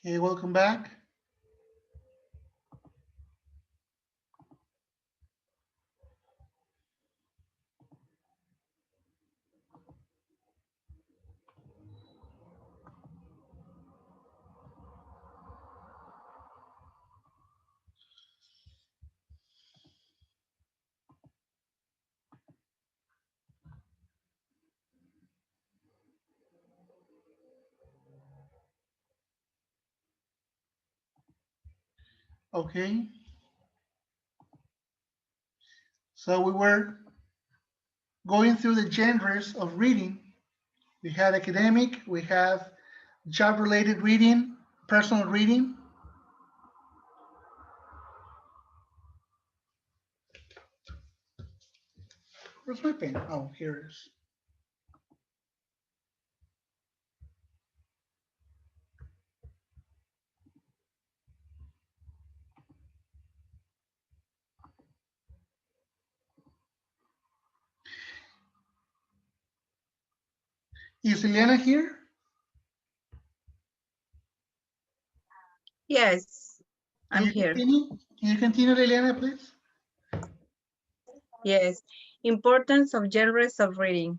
Okay, welcome back. Okay, so we were going through the genres of reading. We had academic, we have job-related reading, personal reading. Where's my pen? Oh, here it is. Is Eliana here? Yes, Can I'm you here. continue? Can you continue, Eliana, please? Yes, importance of genres of reading.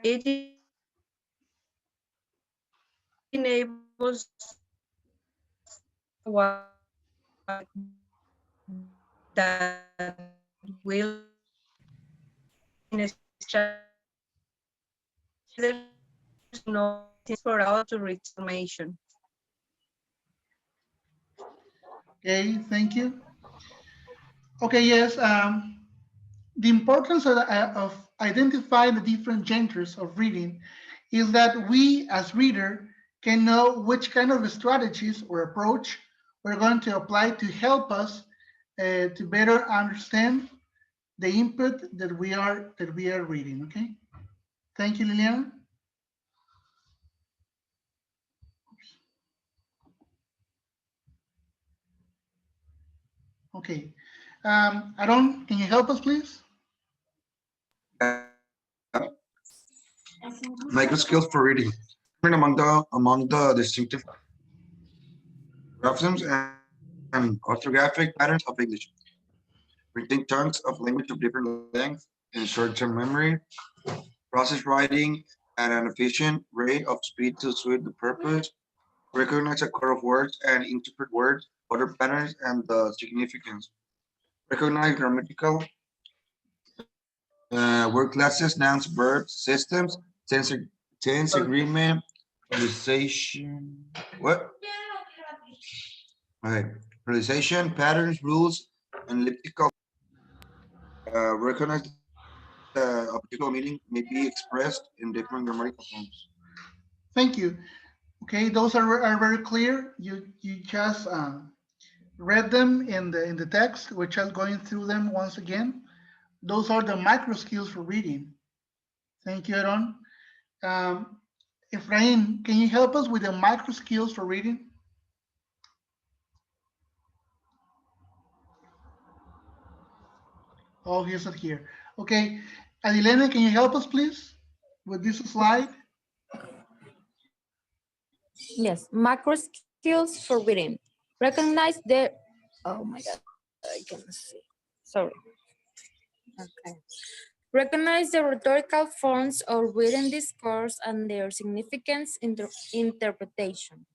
It enables what that will no for all to reach information. Okay, thank you. Okay, yes. The importance of identifying the different genres of reading is that we as reader can know which kind of strategies or approach we're going to apply to help us to better understand the input that we are reading. Okay, thank you, Liliana. Okay, Aaron, can you help us, please? Micro skills for reading. Among the distinctive graphisms and orthographic patterns of English. Retain chunks of language of different length and short-term memory. Process writing at an efficient rate of speed to suit the purpose. Recognize a core of words and interpret words, other patterns, and the significance. Recognize grammatical word classes, nouns, verbs, systems, tense agreement, realization. What? Okay. Realization, patterns, rules, and elliptical. Recognize a particular meaning may be expressed in different grammatical forms. Thank you. Okay, those are very clear. You just read them in the text. We're just going through them once again. Those are the micro skills for reading. Thank you, Aaron. Um, Efrain, can you help us with the micro skills for reading? Oh, he's not here. Okay, Adilene, can you help us, please, with this slide? Yes, macro skills for reading. Recognize the, oh my God, I can see. Sorry. Okay. Recognize the rhetorical forms of written discourse and their significance interpretation.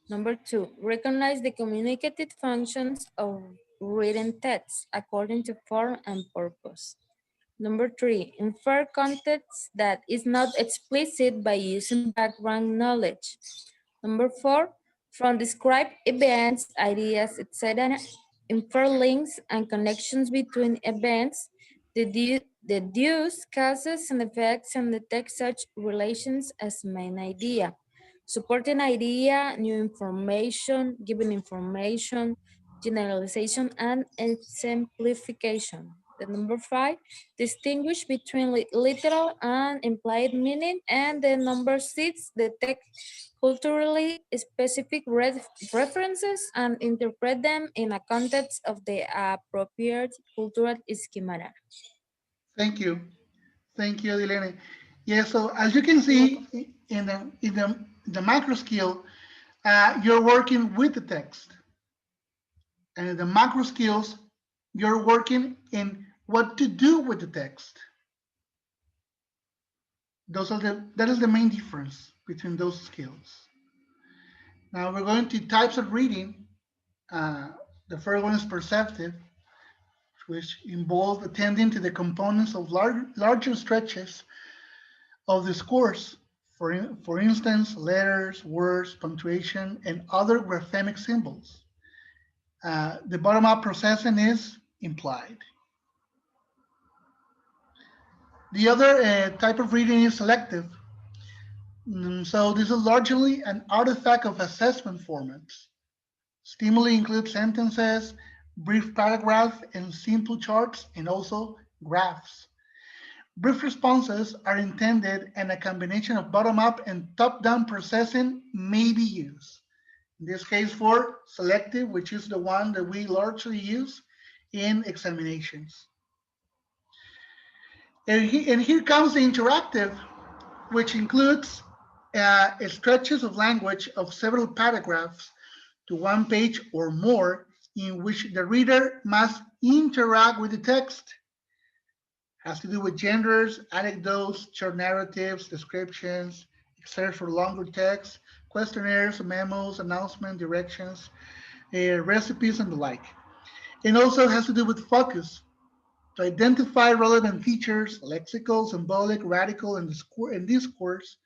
Number two, recognize the communicative functions of written text according to form and purpose. Number three, infer context that is not explicit by using background knowledge. Number four, from described events, ideas, etc., infer links and connections between events, deduce causes and effects, and detect such relations as main idea. Supporting idea, new information, given information, generalization, and exemplification. The number five, distinguish between literal and implied meaning. And the number six, detect culturally specific references and interpret them in a context of the appropriate cultural schema. Thank you. Thank you, Adilene. Yeah, so as you can see in the macro skill, you're working with the text. And in the macro skills, you're working in what to do with the text. That is the main difference between those skills. Now we're going to types of reading. The first one is perceptive, which involves attending to the components of larger stretches of this course. For instance, letters, words, punctuation, and other graphemic symbols. The bottom-up processing is implied. The other type of reading is selective. So this is largely an artifact of assessment formats. Stimuli include sentences, brief paragraphs, and simple charts, and also graphs. Brief responses are intended, and a combination of bottom-up and top-down processing may be used. In this case for selective, which is the one that we largely use in examinations. And here comes the interactive, which includes stretches of language of several paragraphs to one page or more, in which the reader must interact with the text. Has to do with genders, anecdotes, short narratives, descriptions, excerpts for longer text, questionnaires, memos, announcements, directions, recipes, and the like. It also has to do with focus, to identify relevant features, lexical, symbolic, radical, and discourse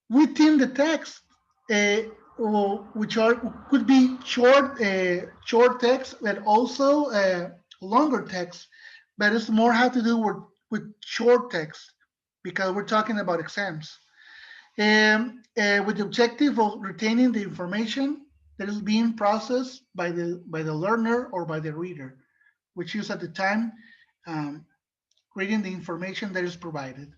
within the text, which could be short text, but also longer text. But it's more have to do with short text because we're talking about exams. With the objective of retaining the information that is being processed by the learner or by the reader, which is at the time reading the information that is provided.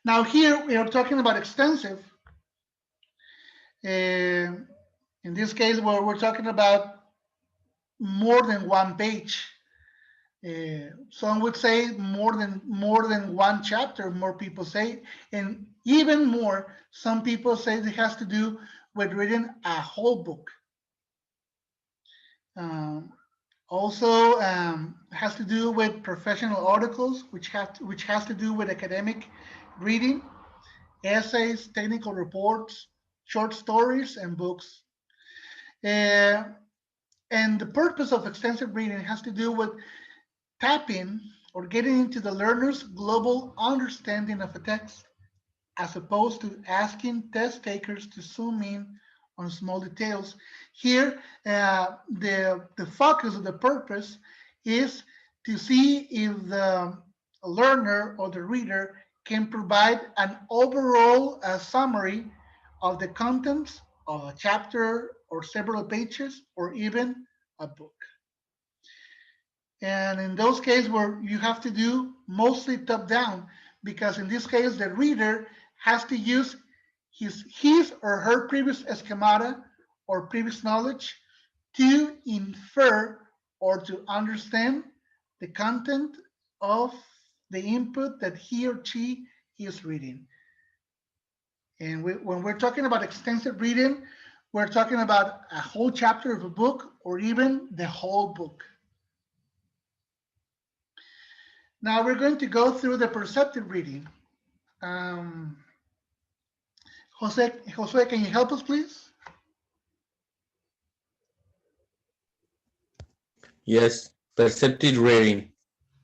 Now here we are talking about extensive. In this case, where we're talking about more than one page. Some would say more than one chapter, more people say, and even more, some people say it has to do with reading a whole book. Also has to do with professional articles, which has to do with academic reading, essays, technical reports, short stories, and books. And the purpose of extensive reading has to do with tapping or getting into the learner's global understanding of a text, as opposed to asking test takers to zoom in on small details. Here, the focus of the purpose is to see if the learner or the reader can provide an overall summary of the contents of a chapter or several pages or even a book. And in those cases where you have to do mostly top down, because in this case the reader has to use his or her previous schemata or previous knowledge to infer or to understand the content of the input that he or she is reading. And when we're talking about extensive reading, we're talking about a whole chapter of a book or even the whole book. Now we're going to go through the perceptive reading. Jose, can you help us, please? Yes, perceptive reading.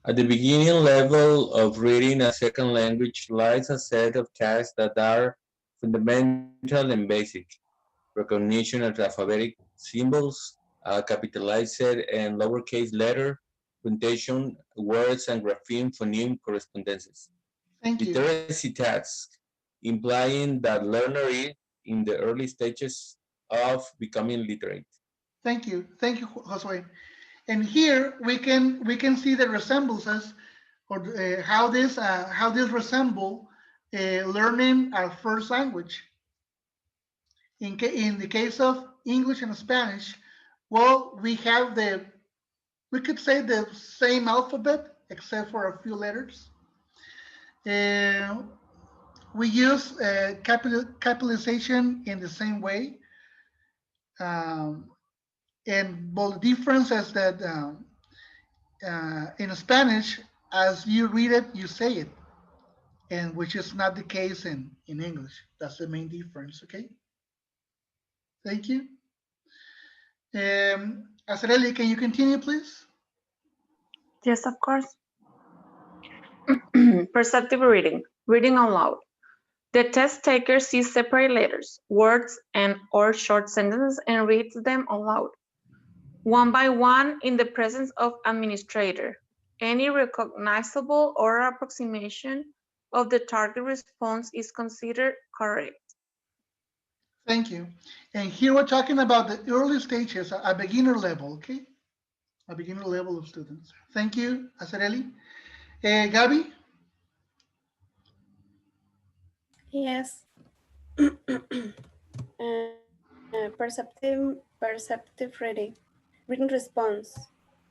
At the beginning level of reading a second language lies a set of tasks that are fundamental and basic. Recognition of alphabetic symbols, capitalized and lowercase letter, punctuation, words, and grapheme phoneme correspondences. Thank you. Literacy task, implying that learner is in the early stages of becoming literate. Thank you, Josue. And here we can see the resemblances or how this resemble learning our first language. In the case of English and Spanish, well, we could say the same alphabet except for a few letters. we use capitalization in the same way. And both difference is that in Spanish, as you read it, you say it, and which is not the case in English. That's the main difference, okay? Thank you. Azareli, can you continue, please? Yes, of course. Perceptive reading, reading aloud. The test taker sees separate letters, words, and/or short sentences and reads them aloud, one by one in the presence of administrator. Any recognizable or approximation of the target response is considered correct. Thank you. And here we're talking about the early stages, a beginner level, okay? A beginner level of students. Thank you, Azareli. Gabi? Yes. Perceptive reading. Reading response.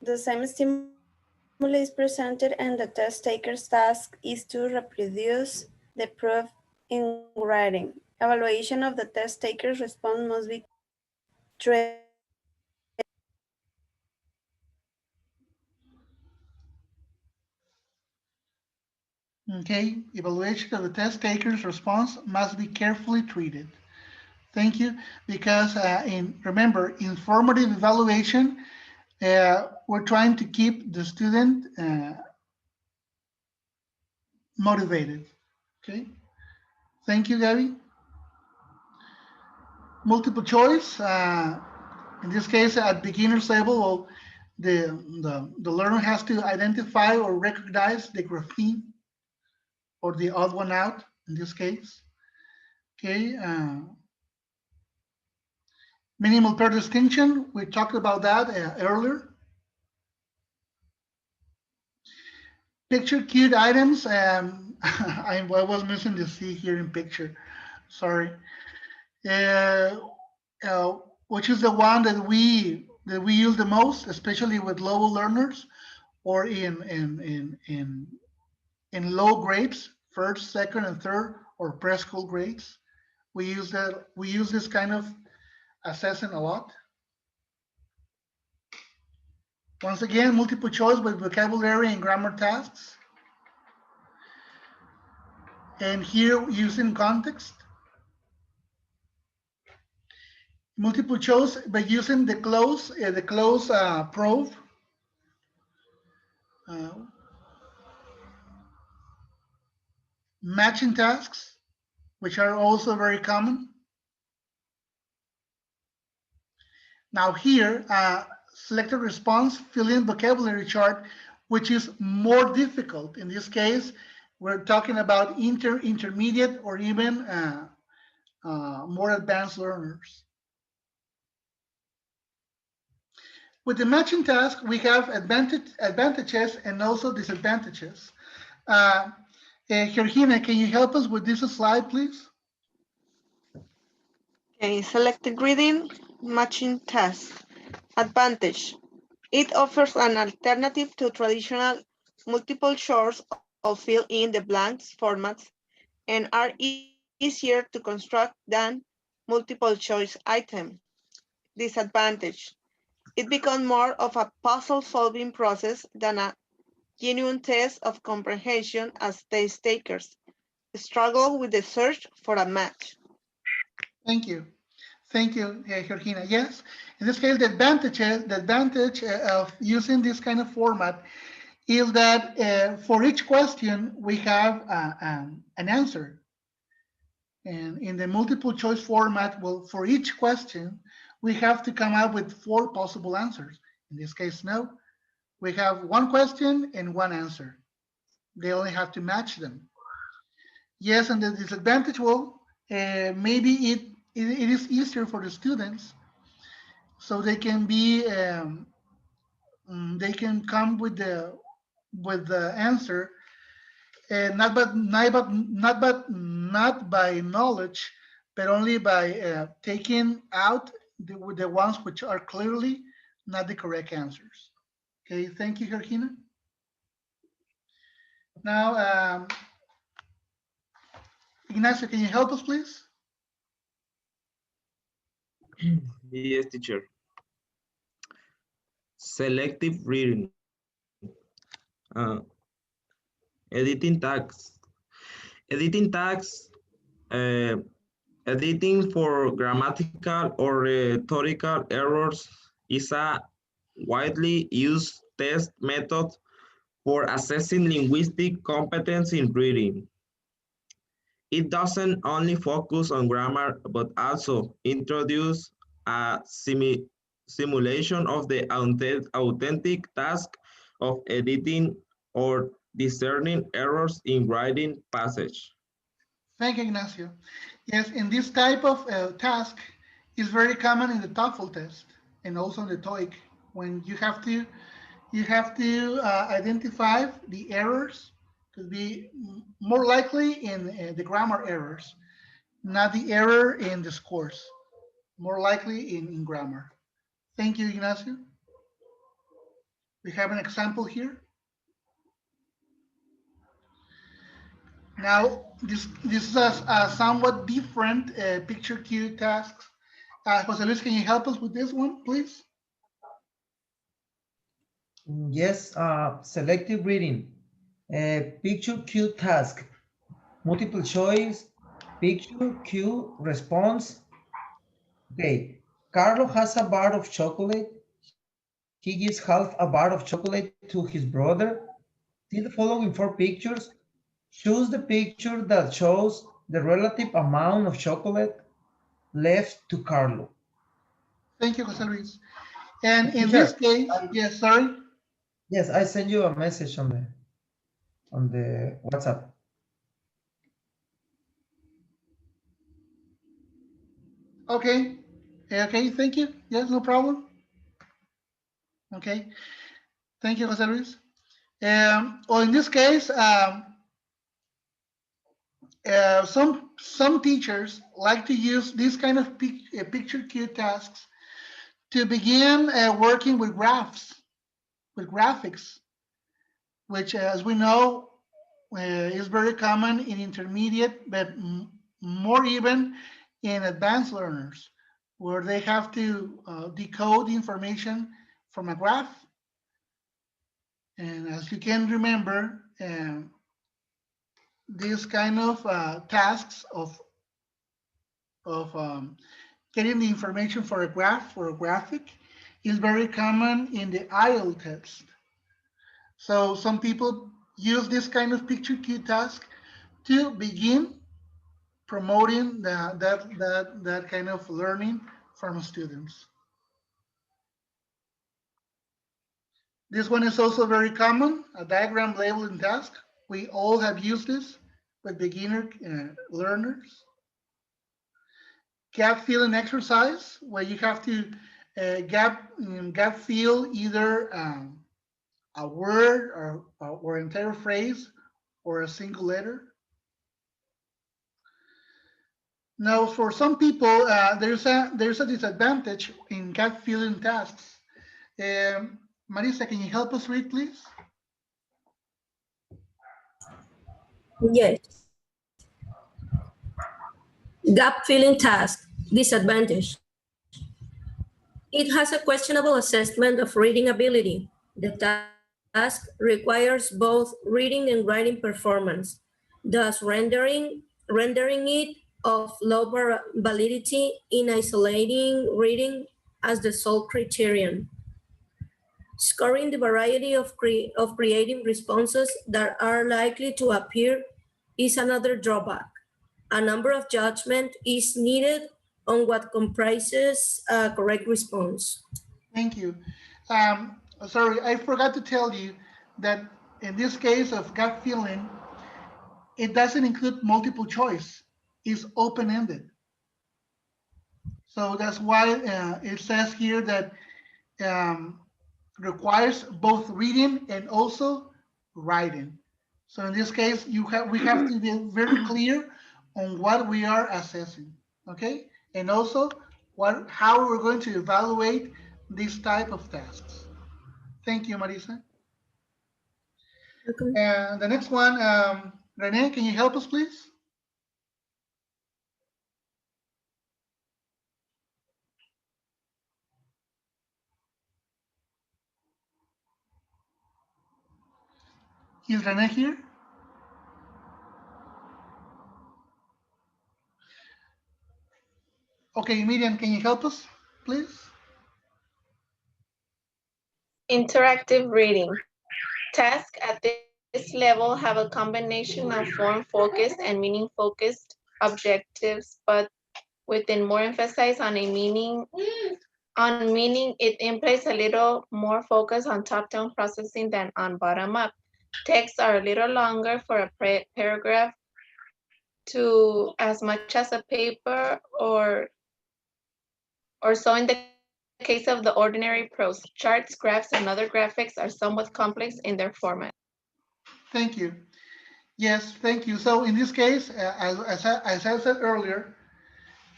The same stimuli is presented and the test taker's task is to reproduce the proof in writing. Evaluation of the test taker's response must be treated. Okay, evaluation of the test taker's response must be carefully treated. Thank you, because remember, informative evaluation, we're trying to keep the student motivated, okay? Thank you, Gabby. Multiple choice, in this case, at beginner's level, well, the learner has to identify or recognize the grapheme or the odd one out, in this case, okay? Minimal pair distinction, we talked about that earlier. Picture cued items, I was missing the C here in picture, sorry. Which is the one that we use the most, especially with low learners or in low grades, first, second, and third, or preschool grades. We use this kind of assessment a lot. Once again, multiple choice with vocabulary and grammar tasks. And here, using context. Multiple choice by using the close probe. Matching tasks, which are also very common. Now here, selected response, fill in vocabulary chart, which is more difficult. In this case, we're talking about intermediate or even more advanced learners. With the matching task, we have advantages and also disadvantages. Georgina, can you help us with this slide, please? Okay, selected reading, matching task. Advantage. It offers an alternative to traditional multiple choice or fill in the blanks formats and are easier to construct than multiple choice item. Disadvantage. It becomes more of a puzzle solving process than a genuine test of comprehension as test takers struggle with the search for a match. Thank you. Thank you, Georgina. Yes, in this case, the advantage of using this kind of format is that for each question, we have an answer. And in the multiple choice format, well, for each question, we have to come up with 4 possible answers. In this case, no. We have 1 question and 1 answer. They only have to match them. Yes, and the disadvantage, well, maybe it is easier for the students, so they can be they can come with the answer, not by knowledge, but only by taking out the ones which are clearly not the correct answers. Okay, thank you, Georgina. Now, Ignacio, can you help us, please? Yes, teacher. Selective reading. Uh, editing tags. Editing tags. Editing for grammatical or rhetorical errors is a widely used test method for assessing linguistic competence in reading. It doesn't only focus on grammar, but also introduce a simulation of the authentic task of editing or discerning errors in writing passage. Thank you, Ignacio. Yes, in this type of task is very common in the TOEFL test and also in the TOEIC when you have to identify the errors. Could be more likely in the grammar errors, not the error in the scores. More likely in grammar. Thank you, Ignacio. We have an example here. Now, this is a somewhat different picture cue tasks. Jose Luis, can you help us with this one, please? Yes, selective reading. Picture cue task. Multiple choice. Picture cue response. Okay. Carlo has a bar of chocolate. He gives half a bar of chocolate to his brother. See the following 4 pictures. Choose the picture that shows the relative amount of chocolate left to Carlo. Thank you, Jose Luis. And in Teacher, this case, yes, sorry. Yes, I send you a message on the WhatsApp. Okay. Okay, thank you. Yes, no problem. Okay. Thank you, Jose Luis. Or in this case, some teachers like to use this kind of picture cue tasks to begin working with graphs, with graphics, which, as we know, is very common in intermediate, but more even in advanced learners, where they have to decode information from a graph. And as you can remember, these kind of tasks of getting the information for a graph, for a graphic, is very common in the IELTS test. So some people use this kind of picture cue task to begin promoting that kind of learning from students. This one is also very common, a diagram labeling task. We all have used this with beginner learners. Gap filling exercise, where you have to gap fill either a word or entire phrase or a single letter. Now, for some people, there's a disadvantage in gap filling tasks. Marisa, can you help us read, please? Yes. Gap filling task, disadvantage. It has a questionable assessment of reading ability. The task requires both reading and writing performance, thus rendering it of low validity in isolating reading as the sole criterion. Scoring the variety of creative responses that are likely to appear is another drawback. A number of judgment is needed on what comprises a correct response. Thank you. Sorry, I forgot to tell you that in this case of gap filling, it doesn't include multiple choice. It's open-ended. So that's why it says here that requires both reading and also writing. So in this case, we have to be very clear on what we are assessing, okay? And also how we're going to evaluate these type of tasks. Thank you, Marisa. Okay. And the next one, Rene, can you help us, please? Is Rene here? Okay, Miriam, can you help us, please? Interactive reading. Tasks at this level have a combination of form-focused and meaning-focused objectives, but within more emphasis on meaning, it implies a little more focus on top-down processing than on bottom-up. Texts are a little longer for a paragraph to as much as a paper or so in the case of the ordinary prose. Charts, graphs, and other graphics are somewhat complex in their format. Thank you. Yes, thank you. So in this case, as I said earlier,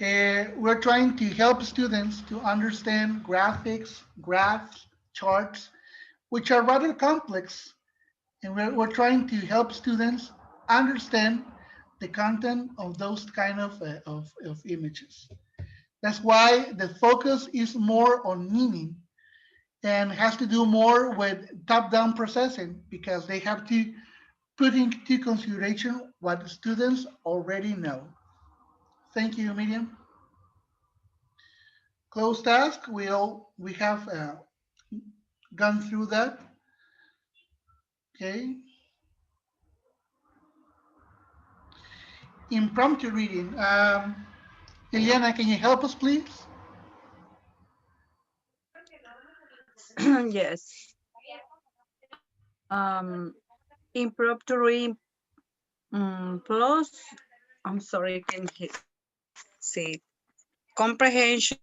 we're trying to help students to understand graphics, graphs, charts, which are rather complex. And we're trying to help students understand the content of those kind of images. That's why the focus is more on meaning and has to do more with top-down processing because they have to put into consideration what the students already know. Thank you, Miriam. Closed task, we have gone through that. Okay. Impromptu reading. Eliana, can you help us, please? Yes. Impromptu reading plus, I'm sorry, can you see? Comprehension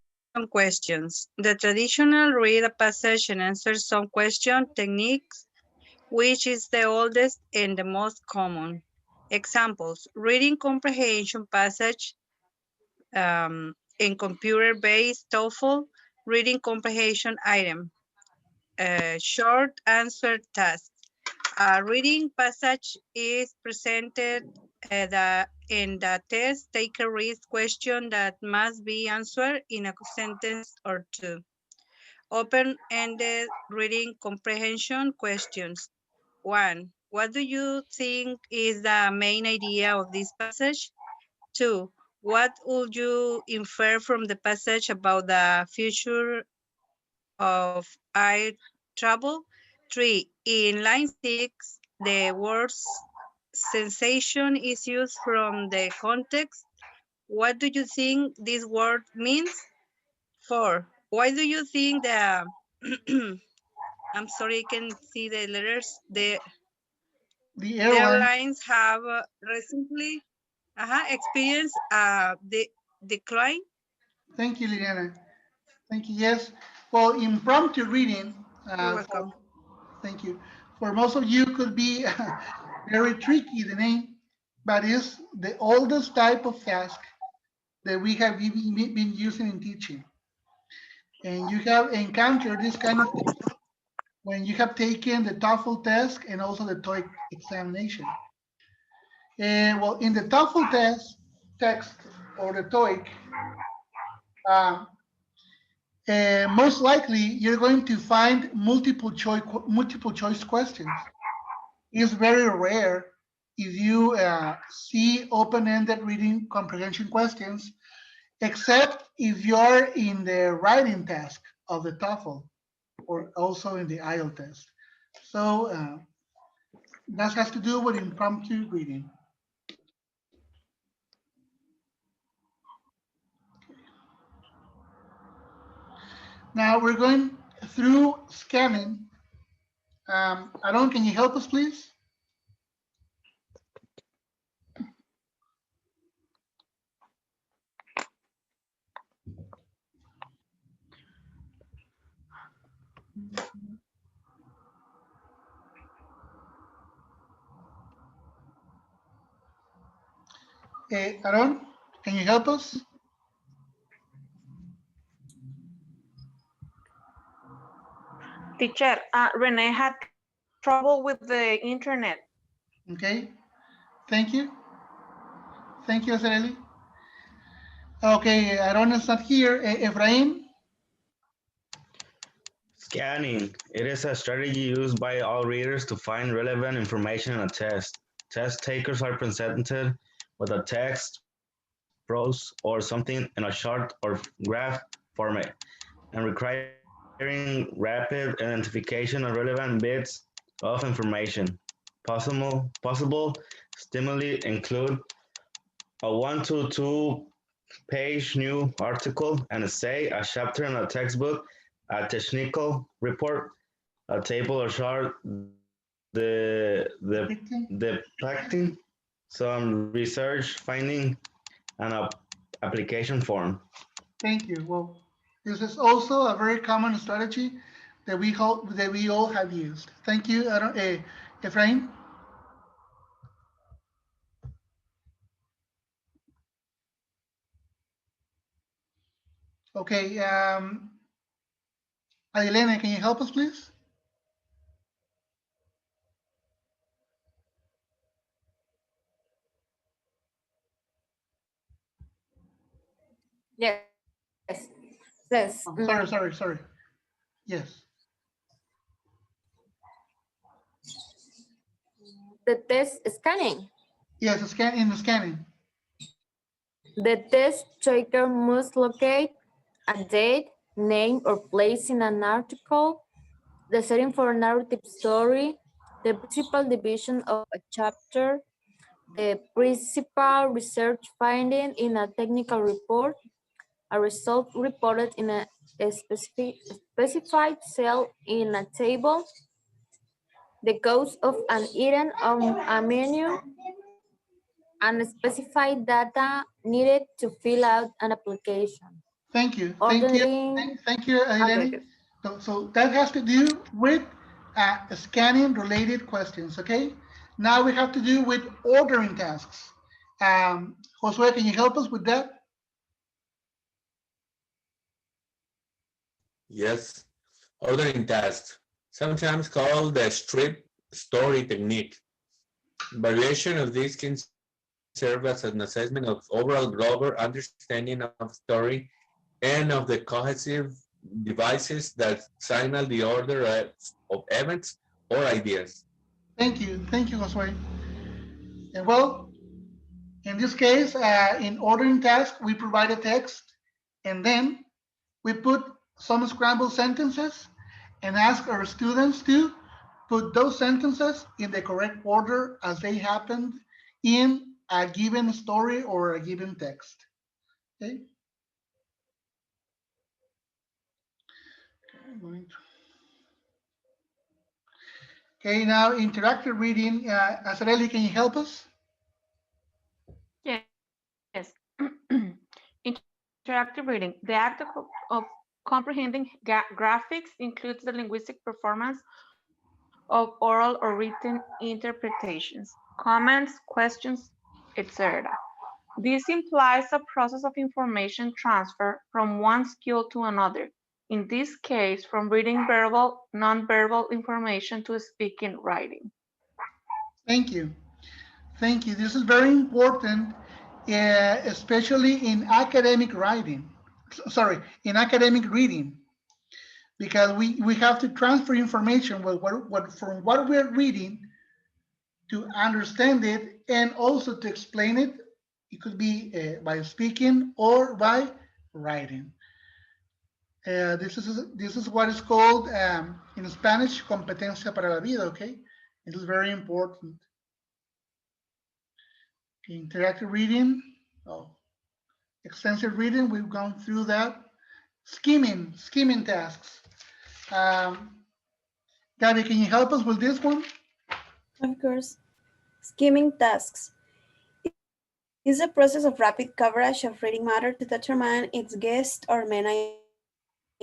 questions. The traditional read a passage and answer some question techniques, which is the oldest and the most common. Examples, reading comprehension passage in computer-based TOEFL, reading comprehension item, short answer task. A reading passage is presented in the test. Taker reads question that must be answered in a sentence or two. Open-ended reading comprehension questions. 1. What do you think is the main idea of this passage? 2. What would you infer from the passage about the future of air travel? 3. In line 6, the words sensation is used from the context. What do you think this word means? 4. Why do you think the I'm sorry, I can see the letters. The airlines have recently experienced the decline? Thank you, Liliana. Thank you. Yes. Well, impromptu reading. You're welcome. Thank you. For most of you, could be very tricky, the name, but it's the oldest type of task that we have been using in teaching. And you have encountered this kind of thing when you have taken the TOEFL test and also the TOEIC examination. And well, in the TOEFL text or the TOEIC, most likely you're going to find multiple choice questions. It's very rare if you see open-ended reading comprehension questions, except if you're in the writing task of the TOEFL or also in the IELTS test. So that has to do with impromptu reading. Now we're going through scanning. Aaron, can you help us, please? Aaron, can you help us? Teacher, Renee had trouble with the internet. Okay, thank you. Thank you, Azareli. Okay, Aaron is not here. Efraim? Scanning. It is a strategy used by all readers to find relevant information in a test. Test takers are presented with a text, prose, or something in a chart or graph format, and requiring rapid identification of relevant bits of information. Possible stimuli include a 1 to 2 page new article, an essay, a chapter in a textbook, a technical report, a table or chart, depicting some research finding, and a application form. Thank you. Well, this is also a very common strategy that we all have used. Thank you, Efrain. Okay, Adilene, can you help us, please? Yes. Yes. Oh, sorry. Yes. The test scanning. Yes, in the scanning. The test taker must locate a date, name, or place in an article, the setting for a narrative story, the principal division of a chapter, the principal research finding in a technical report, a result reported in a specified cell in a table, the cost of an item on a menu, and specified data needed to fill out an application. Thank you. Ordering. Thank you, Adilene. Okay. So that has to do with scanning related questions, okay? Now we have to do with ordering tasks. Josue, can you help us with that? Yes, ordering tasks, sometimes called the strip story technique. Variation of this can serve as an assessment of overall global understanding of story and of the cohesive devices that signal the order of events or ideas. Thank you, Josue. And well, in this case, in ordering task, we provide a text and then we put some scrambled sentences and ask our students to put those sentences in the correct order as they happened in a given story or a given text. Okay. Okay, now interactive reading. Azareli, can you help us? Yes. Interactive reading. The act of comprehending graphics includes the linguistic performance of oral or written interpretations, comments, questions, etc. This implies a process of information transfer from one skill to another, in this case, from reading verbal, nonverbal information to speaking writing. Thank you. Thank you. This is very important, especially in academic writing. Sorry, in academic reading, because we have to transfer information from what we're reading to understand it and also to explain it. It could be by speaking or by writing. This is what is called in Spanish competencia para la vida. Okay, it is very important. Interactive reading, extensive reading, we've gone through that. Skimming tasks. Gabby, can you help us with this one? Of course. Skimming tasks is a process of rapid coverage of reading matter to determine its gist or main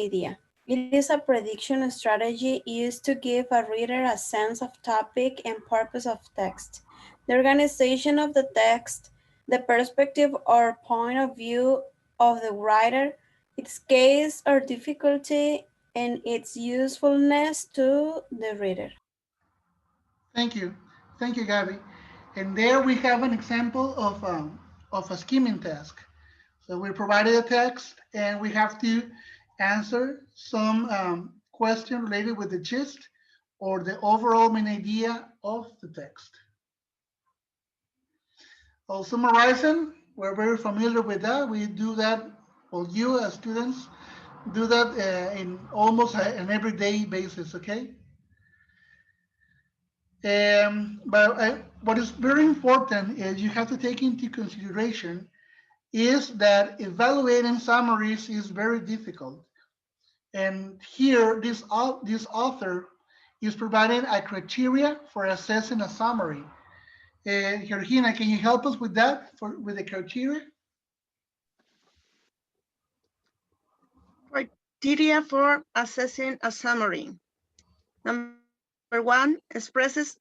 idea. It is a prediction strategy used to give a reader a sense of topic and purpose of text, the organization of the text, the perspective or point of view of the writer, its case or difficulty, and its usefulness to the reader. Thank you, Gabby. And there we have an example of a skimming task. So we provided a text and we have to answer some question related with the gist or the overall main idea of the text. Well, summarizing, we're very familiar with that. We do that, well, you as students do that in almost an everyday basis, okay? But what is very important is you have to take into consideration is that evaluating summaries is very difficult. And here, this author is providing a criteria for assessing a summary. Georgina, can you help us with that, with the criteria? Criteria for assessing a summary. Number one, expresses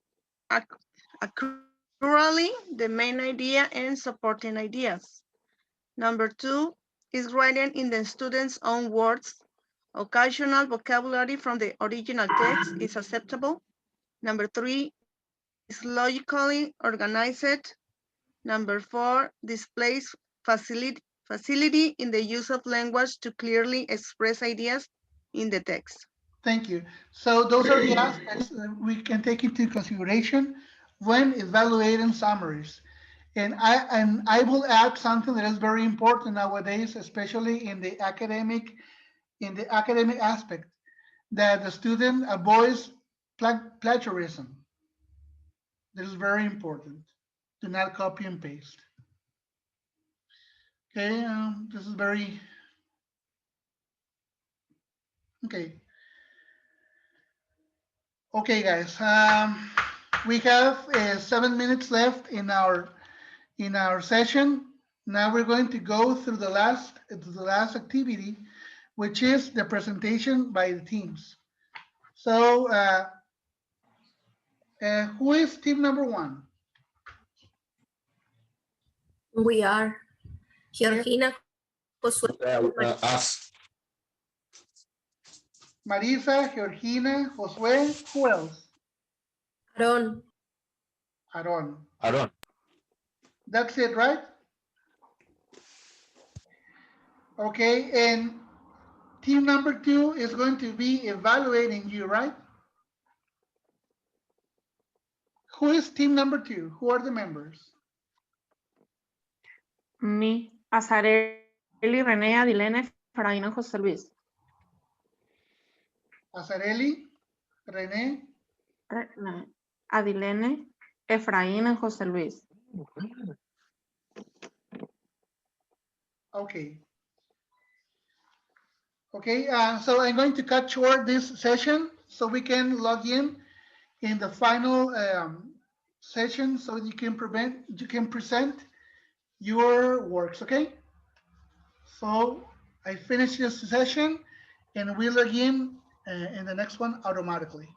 accurately the main idea and supporting ideas. Number two, is written in the student's own words. Occasional vocabulary from the original text is acceptable. Number three, is logically organized. Number four, displays facility in the use of language to clearly express ideas in the text. Thank you. So those are the aspects that we can take into consideration when evaluating summaries. And I will add something that is very important nowadays, especially in the academic aspect, that the student avoids plagiarism. This is very important. Do not copy and paste. Okay, this is very, okay. Okay, guys, we have 7 minutes left in our session. Now we're going to go through the last activity, which is the presentation by the teams. So, who is team number one? We are Georgina, Josué, Us. Marisa, Georgina, Josue, who else? Aaron. Aaron. Aaron. That's it, right? Okay, and team number two is going to be evaluating you, right? Who is team number two? Who are the members? Me, Azareli, René, Adilene, Efraín, José Luis. Azareli, René, Adilene, Efraín, and José Luis. okay. Okay, so I'm going to cut short this session so we can log in the final session so you can present your works, okay? So I finish this session and we log in the next one automatically.